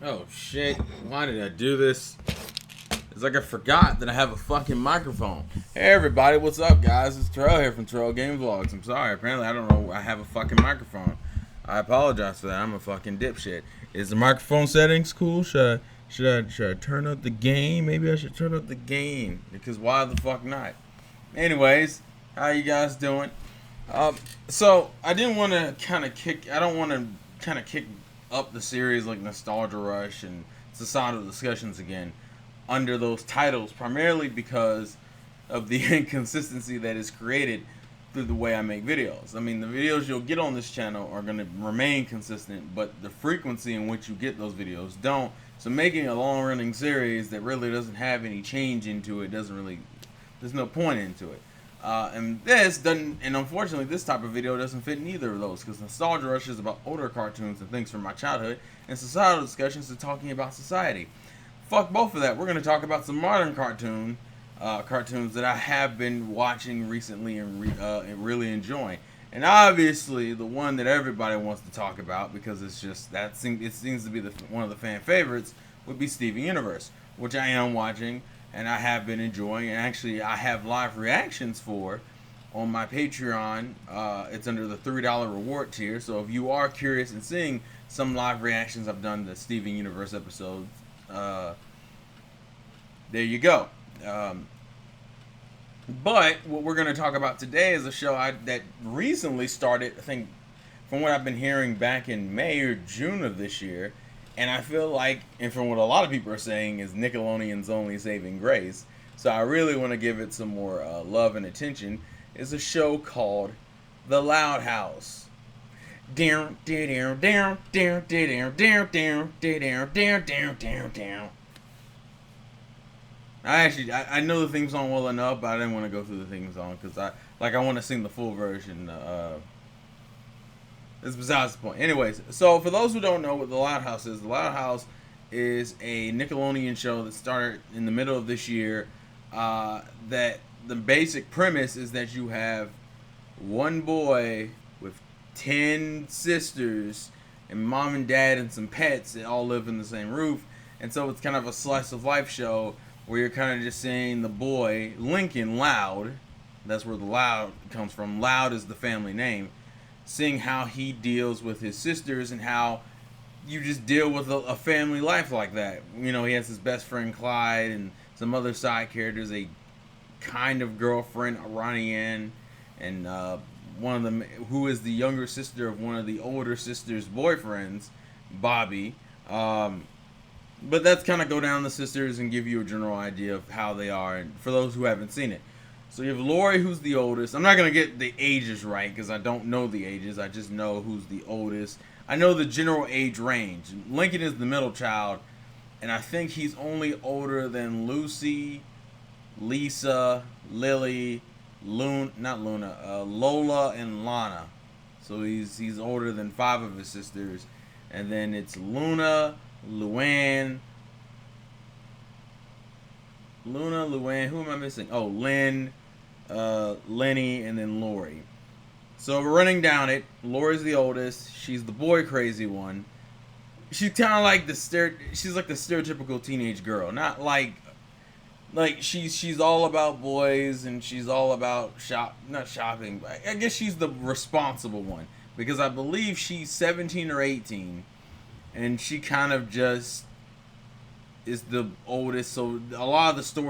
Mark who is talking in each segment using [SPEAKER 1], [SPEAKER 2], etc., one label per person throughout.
[SPEAKER 1] Oh shit, why did I do this? It's like I forgot that I have a fucking microphone. Hey everybody, what's up guys? It's Terrell here from Terrell Game Vlogs. I'm sorry, apparently I don't know I have a fucking microphone. I apologize for that, I'm a fucking dipshit. Is the microphone settings cool? Should I turn up the gain? Maybe I should turn up the gain, because why the fuck not? Anyways, how you guys doing? So I didn't want to kick up the series like Nostalgia Rush and societal discussions again under those titles, primarily because of the inconsistency that is created through the way I make videos. I mean, the videos you'll get on this channel are going to remain consistent, but the frequency in which you get those videos don't. So making a long-running series that really doesn't have any change into it there's no point into it. And unfortunately this type of video doesn't fit in either of those, because Nostalgia Rush is about older cartoons and things from my childhood, and societal discussions are talking about society. Fuck both of that. We're going to talk about some modern cartoons that I have been watching recently and really enjoying. And obviously the one that everybody wants to talk about, because it seems to be one of the fan favorites, would be Steven Universe, which I am watching and I have been enjoying, and actually I have live reactions for on my Patreon. It's under the $3 reward tier, so if you are curious in seeing some live reactions I've done to Steven Universe episodes, there you go. But what we're going to talk about today is a show that recently started, I think, from what I've been hearing, back in May or June of this year. And I feel like, and from what a lot of people are saying, is Nickelodeon's only saving grace. So I really want to give it some more love and attention. Is a show called The Loud House. Down, down, down, down, down, down, down, down, down, down, down, down. I know the theme song well enough, but I didn't want to go through the theme song because I want to sing the full version. It's besides the point. Anyways, so for those who don't know what The Loud House is a Nickelodeon show that started in the middle of this year. That the basic premise is that you have one boy with 10 sisters and mom and dad and some pets that all live in the same roof, and so it's kind of a slice of life show where you're kind of just seeing the boy Lincoln Loud. That's where the Loud comes from. Loud is the family name. Seeing how he deals with his sisters and how you just deal with a family life like that. You know, he has his best friend Clyde and some other side characters, a kind of girlfriend, Iranian, and one of them who is the younger sister of one of the older sister's boyfriends, Bobby. But that's kind of go down the sisters and give you a general idea of how they are, and for those who haven't seen it. So you have Lori, who's the oldest. I'm not going to get the ages right because I don't know the ages. I just know who's the oldest. I know the general age range. Lincoln is the middle child, and I think he's only older than Lucy, Lisa, Lily, Lola, and Lana. So he's older than 5 of his sisters. And then it's Luna, Luann, who am I missing? Oh, Lynn, Lenny, and then Lori. So we're running down it. Lori's the oldest. She's the boy crazy one. She's kind of like she's like the stereotypical teenage girl. Not like she's all about boys and she's all about not shopping, but I guess she's the responsible one, because I believe she's 17 or 18 and she kind of just is the oldest, so a lot of the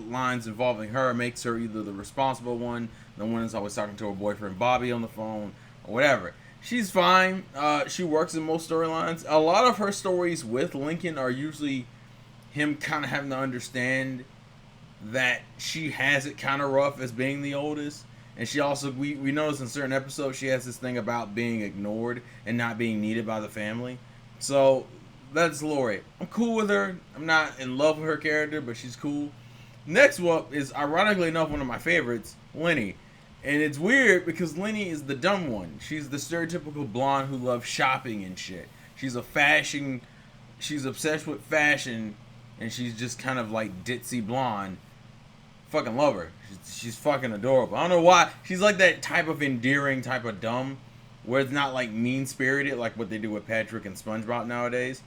[SPEAKER 1] lines involving her makes her either the responsible one, the one that's always talking to her boyfriend Bobby on the phone, or whatever. She's fine. She works in most storylines. A lot of her stories with Lincoln are usually him kind of having to understand that she has it kind of rough as being the oldest. And she also, we notice in certain episodes, she has this thing about being ignored and not being needed by the family. So that's Lori. I'm cool with her. I'm not in love with her character, but she's cool. Next up is, ironically enough, one of my favorites, Lenny. And it's weird because Lenny is the dumb one. She's the stereotypical blonde who loves shopping and shit. She's obsessed with fashion, and she's just kind of like ditzy blonde. Fucking love her. She's fucking adorable. I don't know why. She's like that type of endearing type of dumb, where it's not like mean-spirited like what they do with Patrick and SpongeBob nowadays.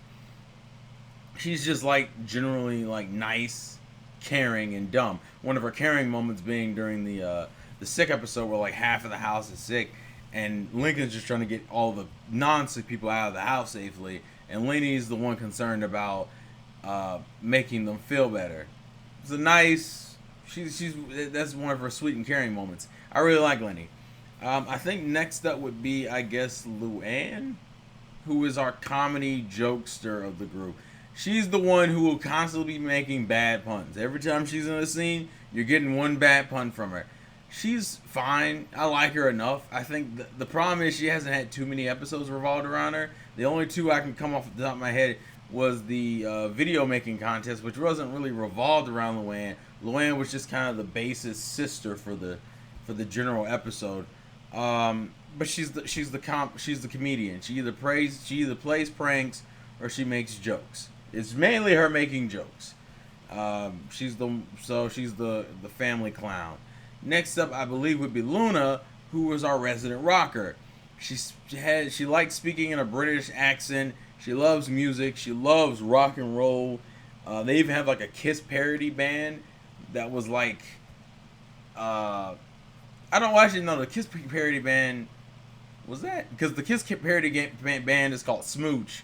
[SPEAKER 1] she's just like generally like nice, caring, and dumb. One of her caring moments being during the sick episode where like half of the house is sick, and Lincoln's just trying to get all the non-sick people out of the house safely, and Lenny's the one concerned about making them feel better. It's a nice. She's that's one of her sweet and caring moments. I really like Lenny. I think next up would be, I guess, Luann, who is our comedy jokester of the group. She's the one who will constantly be making bad puns. Every time she's in a scene, you're getting one bad pun from her. She's fine. I like her enough. I think the problem is she hasn't had too many episodes revolved around her. The only two I can come off the top of my head was the video making contest, which wasn't really revolved around Luann. Luann was just kind of the basis sister for the general episode. But she's the comedian. She either plays pranks or she makes jokes. It's mainly her making jokes. She's the family clown. Next up, I believe, would be Luna, who was our resident rocker. She likes speaking in a British accent. She loves music. She loves rock and roll. They even have like a Kiss parody band that was like, I don't actually know the Kiss parody band. Was that because the Kiss parody band is called Smooch,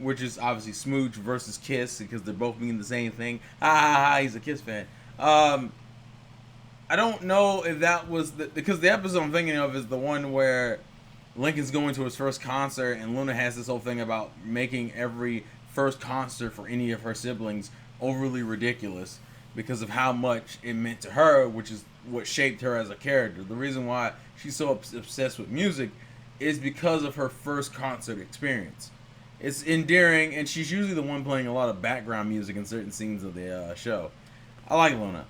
[SPEAKER 1] which is obviously Smooch versus Kiss because they're both mean the same thing. Ha ha ha! He's a Kiss fan. I don't know if that was because the episode I'm thinking of is the one where Lincoln's going to his first concert and Luna has this whole thing about making every first concert for any of her siblings overly ridiculous because of how much it meant to her, which is what shaped her as a character. The reason why she's so obsessed with music is because of her first concert experience. It's endearing, and she's usually the one playing a lot of background music in certain scenes of the show. I like Luna.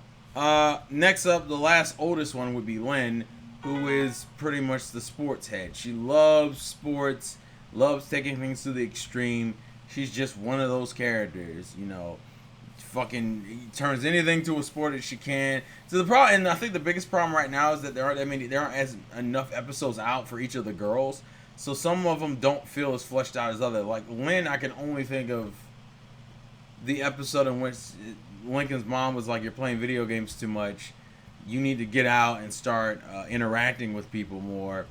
[SPEAKER 1] Next up, the last oldest one would be Lynn, who is pretty much the sports head. She loves sports, loves taking things to the extreme. She's just one of those characters, you know. Fucking turns anything to a sport that she can. So the problem, and I think the biggest problem right now is that there aren't enough episodes out for each of the girls. So some of them don't feel as fleshed out as others. Like Lynn, I can only think of the episode in which Lincoln's mom was like, "You're playing video games too much. You need to get out and start interacting with people more,"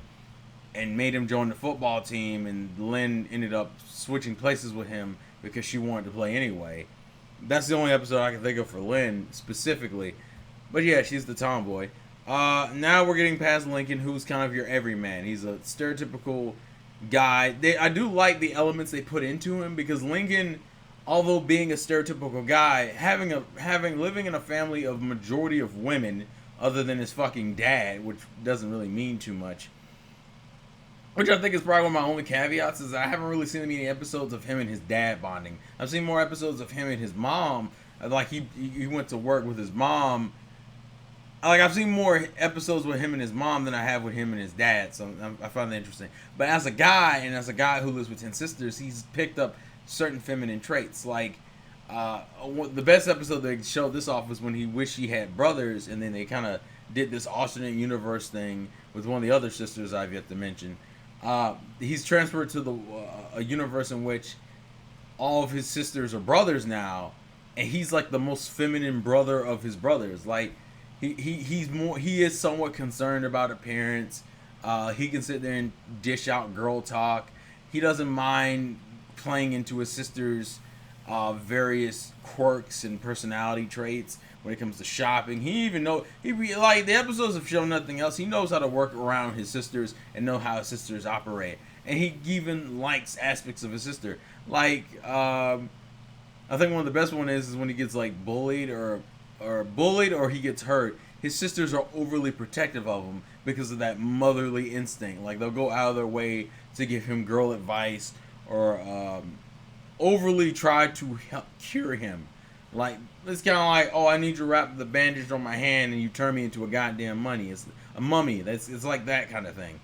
[SPEAKER 1] and made him join the football team. And Lynn ended up switching places with him because she wanted to play anyway. That's the only episode I can think of for Lynn specifically. But yeah, she's the tomboy. Now we're getting past Lincoln, who's kind of your everyman. He's a stereotypical guy. I do like the elements they put into him because Lincoln, although being a stereotypical guy, living in a family of majority of women, other than his fucking dad, which doesn't really mean too much. Which I think is probably one of my only caveats is I haven't really seen many episodes of him and his dad bonding. I've seen more episodes of him and his mom. Like he went to work with his mom. Like I've seen more episodes with him and his mom than I have with him and his dad. So I find that interesting. But as a guy, and as a guy who lives with 10 sisters, he's picked up certain feminine traits. Like the best episode they showed this off was when he wished he had brothers, and then they kind of did this alternate universe thing with one of the other sisters I've yet to mention. He's transferred to a universe in which all of his sisters are brothers now, and he's like the most feminine brother of his brothers. Like he is somewhat concerned about appearance. He can sit there and dish out girl talk. He doesn't mind playing into his sister's various quirks and personality traits when it comes to shopping. The episodes have shown nothing else. He knows how to work around his sisters and know how his sisters operate. And he even likes aspects of his sister. Like, I think one of the best one is when he gets like bullied or he gets hurt. His sisters are overly protective of him because of that motherly instinct. Like they'll go out of their way to give him girl advice or overly try to help cure him. Like it's kind of like, oh, I need you to wrap the bandage on my hand and you turn me into a goddamn mummy. It's a mummy. It's like that kind of thing.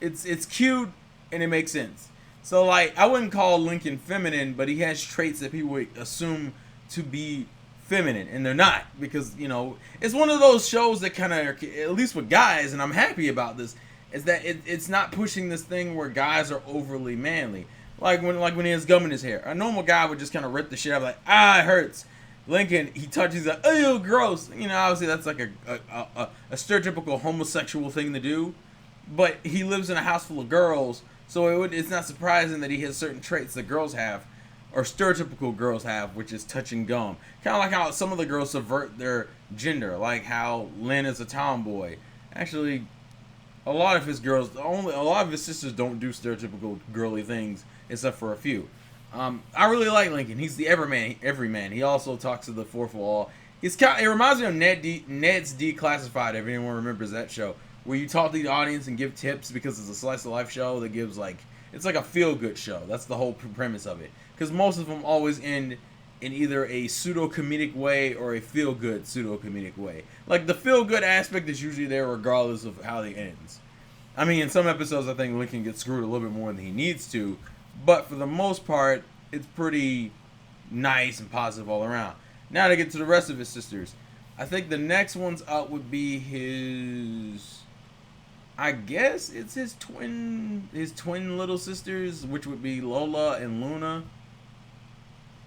[SPEAKER 1] It's cute and it makes sense. So like I wouldn't call Lincoln feminine, but he has traits that people would assume to be feminine, and they're not, because it's one of those shows that kind of, at least with guys, and I'm happy about this, is that it's not pushing this thing where guys are overly manly. Like when he has gum in his hair. A normal guy would just kind of rip the shit out, like, ah, it hurts. Lincoln, he touches, he's like, ew, gross. You know, obviously that's like a stereotypical homosexual thing to do. But he lives in a house full of girls, so it's not surprising that he has certain traits that girls have, or stereotypical girls have, which is touching gum. Kind of like how some of the girls subvert their gender, like how Lynn is a tomboy. Actually, a lot of his sisters don't do stereotypical girly things, except for a few. I really like Lincoln. He's the everyman. He also talks to the fourth wall. It reminds me of Ned's Declassified, if anyone remembers that show, where you talk to the audience and give tips because it's a slice of life show that gives it's like a feel good show. That's the whole premise of it. Because most of them always end in either a pseudo comedic way or a feel good pseudo comedic way. Like the feel good aspect is usually there regardless of how it ends. I mean, in some episodes, I think Lincoln gets screwed a little bit more than he needs to. But for the most part, it's pretty nice and positive all around. Now to get to the rest of his sisters. I think the next ones up would be his... I guess it's his twin little sisters, which would be Lola and Luna.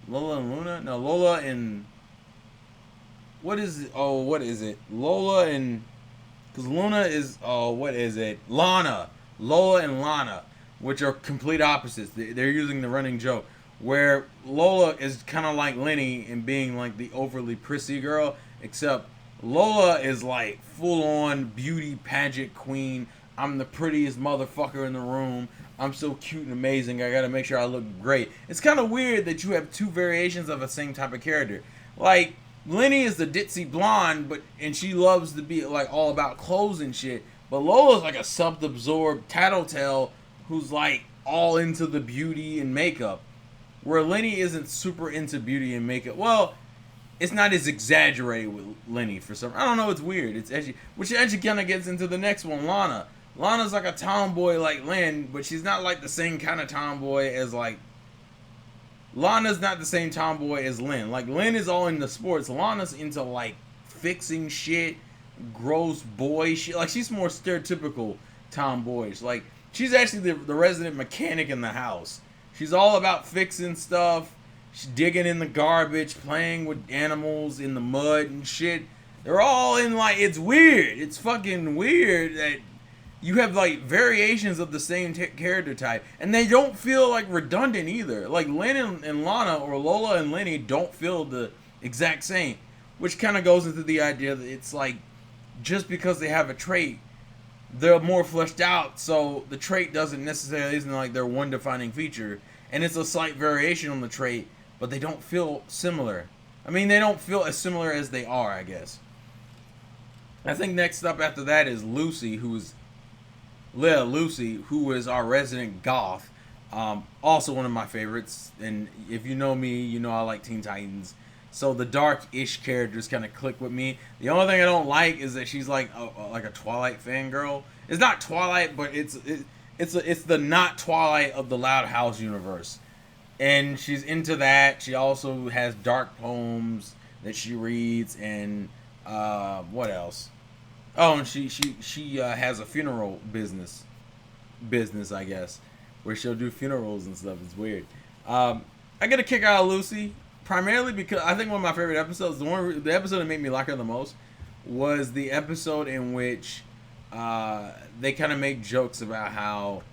[SPEAKER 1] Lola and Luna? No, Lola and... What is it? Oh, what is it? Lola and... Because Luna is... Oh, what is it? Lana. Lola and Lana, which are complete opposites. They're using the running joke. Where Lola is kind of like Lenny in being like the overly prissy girl, except Lola is like full-on beauty pageant queen. I'm the prettiest motherfucker in the room. I'm so cute and amazing. I gotta make sure I look great. It's kind of weird that you have two variations of the same type of character. Like, Lenny is the ditzy blonde, and she loves to be like all about clothes and shit. But Lola's like a self-absorbed tattletale who's like all into the beauty and makeup. Where Lenny isn't super into beauty and makeup. Well, it's not as exaggerated with Lenny for some... I don't know, it's weird. It's edgy. Which actually kind of gets into the next one, Lana. Lana's like a tomboy like Lynn, but she's not like the same kind of tomboy as like... Lana's not the same tomboy as Lynn. Like, Lynn is all into sports. Lana's into like fixing shit, gross boy shit. Like, she's more stereotypical tomboyish. Like, she's actually the resident mechanic in the house. She's all about fixing stuff. She's digging in the garbage, playing with animals in the mud and shit. They're all in like, it's weird. It's fucking weird that you have like variations of the same character type. And they don't feel like redundant either. Like Lynn and Lana, or Lola and Lenny, don't feel the exact same. Which kind of goes into the idea that it's like, just because they have a trait, they're more fleshed out, so the trait isn't like their one defining feature, and it's a slight variation on the trait, but they don't feel similar. I mean, they don't feel as similar as they are, I guess. I think next up after that is Lucy, who is our resident goth. Also one of my favorites, and if you know me, you know I like Teen Titans. So the dark-ish characters kind of click with me. The only thing I don't like is that she's like a Twilight fangirl. It's not Twilight, but it's the not Twilight of the Loud House universe. And she's into that. She also has dark poems that she reads, and what else? Oh, and she has a funeral business, I guess, where she'll do funerals and stuff. It's weird. I get a kick out of Lucy. Primarily because I think one of my favorite episodes, the episode that made me like her the most, was the episode in which they kind of make jokes about how,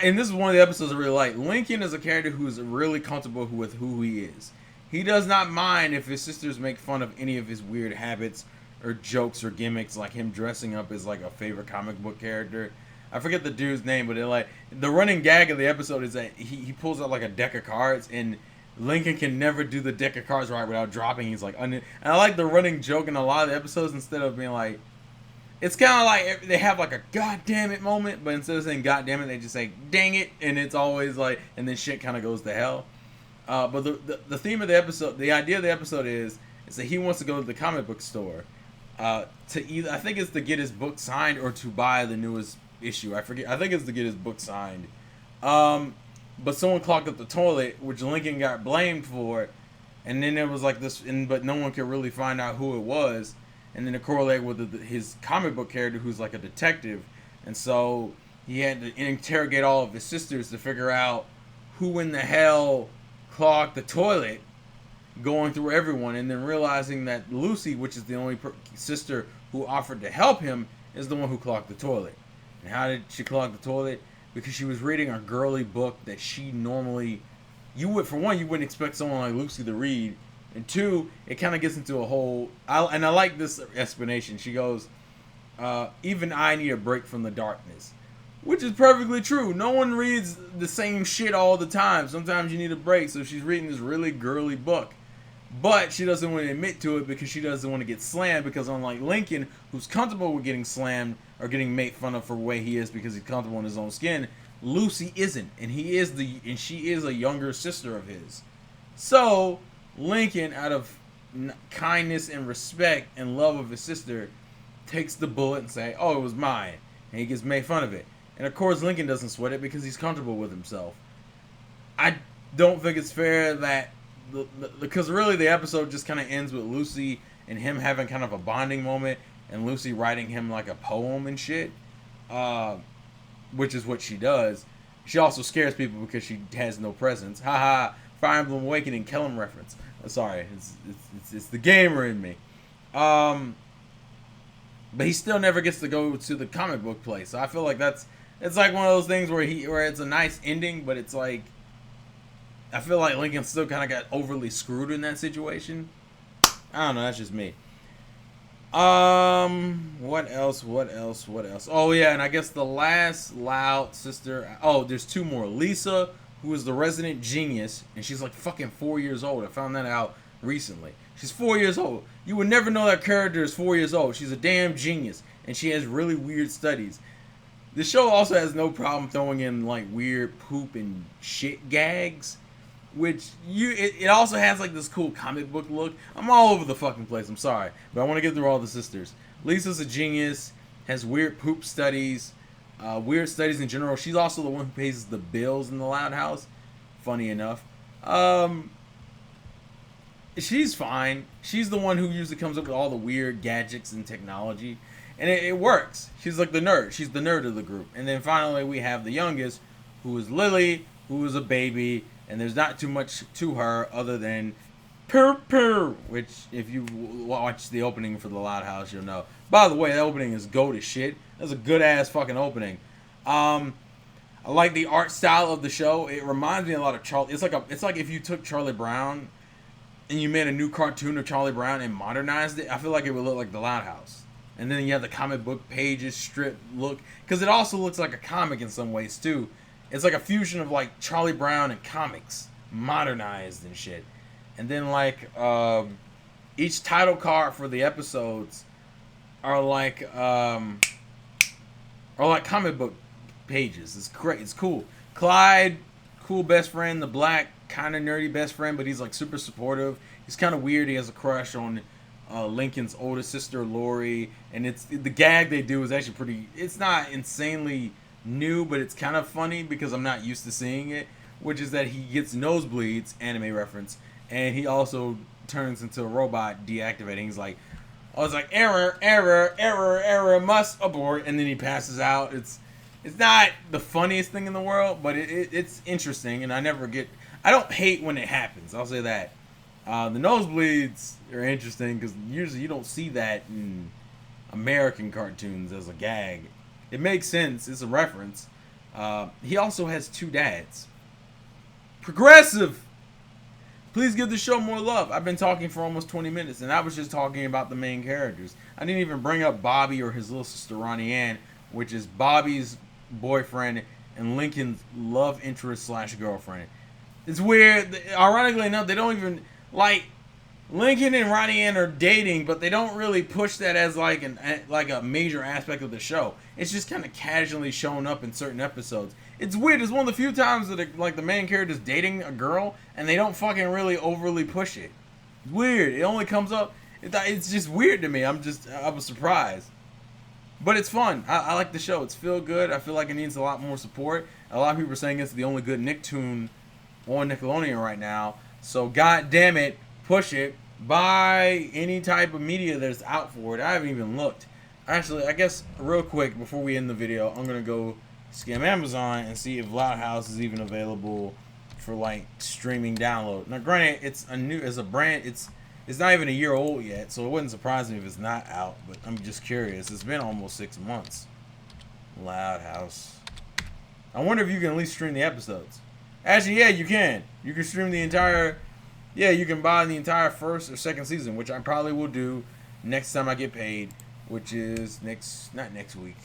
[SPEAKER 1] and this is one of the episodes I really like. Lincoln is a character who's really comfortable with who he is. He does not mind if his sisters make fun of any of his weird habits or jokes or gimmicks, like him dressing up as like a favorite comic book character. I forget the dude's name, but the running gag of the episode is that he pulls out like a deck of cards, and Lincoln can never do the deck of cards right without dropping. He's like, and I like the running joke in a lot of the episodes, instead of being like, it's kind of like they have like a god damn it moment, but instead of saying god damn it, they just say dang it, and it's always like, and then shit kind of goes to hell. But the theme of the episode, the idea of the episode is that he wants to go to the comic book store to either, I think it's to get his book signed or to buy the newest issue. I forget. I think it's to get his book signed. But someone clogged up the toilet, which Lincoln got blamed for, and then there was like this, but no one could really find out who it was, and then it correlated with his comic book character, who's like a detective, and so he had to interrogate all of his sisters to figure out who in the hell clogged the toilet, going through everyone, and then realizing that Lucy, which is the only sister who offered to help him, is the one who clogged the toilet. And how did she clog the toilet? Because she was reading a girly book that she normally, you wouldn't expect someone like Lucy to read, and two, it kind of gets into a whole, and I like this explanation. She goes, even I need a break from the darkness. Which is perfectly true. No one reads the same shit all the time. Sometimes you need a break. So she's reading this really girly book. But she doesn't want to admit to it because she doesn't want to get slammed. Because unlike Lincoln, who's comfortable with getting slammed or getting made fun of for the way he is because he's comfortable in his own skin, Lucy isn't. And she is a younger sister of his. So Lincoln, out of kindness and respect and love of his sister, takes the bullet and say, "Oh, it was mine." And he gets made fun of it. And of course, Lincoln doesn't sweat it because he's comfortable with himself. I don't think it's fair that, because really the episode just kind of ends with Lucy and him having kind of a bonding moment, and Lucy writing him like a poem and shit, which is what she does. She also scares people because she has no presence. Haha, Fire Emblem Awakening, Kellum reference. Sorry, it's the gamer in me. But he still never gets to go to the comic book place. So I feel like it's like one of those things where it's a nice ending, but it's like, I feel like Lincoln still kind of got overly screwed in that situation. I don't know, that's just me. What else? Oh yeah, and I guess the last Loud sister, there's two more. Lisa, who is the resident genius, and she's like fucking 4 years old. I found that out recently. She's 4 years old. You would never know that character is 4 years old. She's a damn genius, and she has really weird studies. The show also has no problem throwing in like weird poop and shit gags, which it also has like this cool comic book look. I'm all over the fucking place. I'm sorry, but I want to get through all the sisters. Lisa's a genius, has weird poop studies, weird studies in general. She's also the one who pays the bills in the Loud House. Funny enough. She's fine. She's the one who usually comes up with all the weird gadgets and technology. And it works. She's like the nerd. She's the nerd of the group. And then finally we have the youngest, who is Lily, who is a baby. And there's not too much to her other than purr purr, which if you watch the opening for the Loud House, you'll know. By the way, that opening is gold as shit. That's a good ass fucking opening. I like the art style of the show. It reminds me a lot of Charlie. It's like if you took Charlie Brown and you made a new cartoon of Charlie Brown and modernized it. I feel like it would look like the Loud House. And then you have the comic book pages, strip look, because it also looks like a comic in some ways too. It's like a fusion of like Charlie Brown and comics, modernized and shit. And then like each title card for the episodes are like comic book pages. It's great. It's cool. Clyde, cool best friend. The black, kind of nerdy best friend, but he's like super supportive. He's kind of weird. He has a crush on Lincoln's oldest sister, Lori, and it's the gag they do is actually pretty. It's not insanely new, but it's kind of funny because I'm not used to seeing it. Which is that he gets nosebleeds, anime reference, and he also turns into a robot, deactivating. He's like, it's like error, must abort, and then he passes out. It's not the funniest thing in the world, but it's interesting, and I don't hate when it happens. I'll say that. The nosebleeds are interesting because usually you don't see that in American cartoons as a gag. It makes sense. It's a reference. He also has two dads. Progressive! Please give the show more love. I've been talking for almost 20 minutes, and I was just talking about the main characters. I didn't even bring up Bobby or his little sister Ronnie Ann, which is Bobby's boyfriend and Lincoln's love interest / girlfriend. It's weird. Ironically enough, they don't even... Like, Lincoln and Ronnie Ann are dating, but they don't really push that as like a major aspect of the show. It's just kind of casually showing up in certain episodes. It's weird. It's one of the few times that like the main character's dating a girl and they don't fucking really overly push it. It's weird. It only comes up. It's just weird to me. I was surprised, but it's fun. I like the show. It's feel good. I feel like it needs a lot more support. A lot of people are saying it's the only good Nicktoon on Nickelodeon right now. So god damn it, push it. Buy any type of media that's out for it. I haven't even looked. Actually, I guess real quick before we end the video, I'm gonna go skim Amazon and see if Loud House is even available for like streaming download. Now, granted, it's a brand. It's not even a year old yet, so it wouldn't surprise me if it's not out. But I'm just curious. It's been almost 6 months. Loud House. I wonder if you can at least stream the episodes. Actually, yeah, you can. You can stream the entire. Yeah, you can buy the entire first or second season, which I probably will do next time I get paid, which is not next week.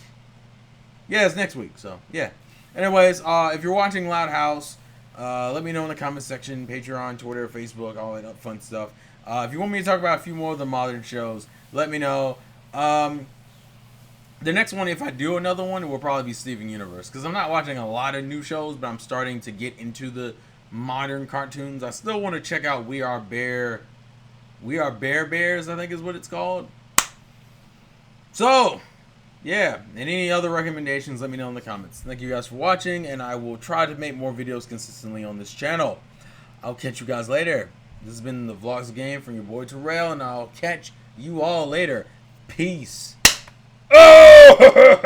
[SPEAKER 1] Yeah, it's next week. So yeah. Anyways, if you're watching Loud House, let me know in the comment section, Patreon, Twitter, Facebook, all that fun stuff. If you want me to talk about a few more of the modern shows, let me know. The next one, if I do another one, it will probably be Steven Universe, because I'm not watching a lot of new shows, but I'm starting to get into the modern cartoons. I still want to check out We Are Bear Bears, I think is what it's called. So, yeah, and any other recommendations, let me know in the comments. Thank you guys for watching, and I will try to make more videos consistently on this channel. I'll catch you guys later. This has been the Vlogs Game from your boy Terrell, and I'll catch you all later. Peace. Oh!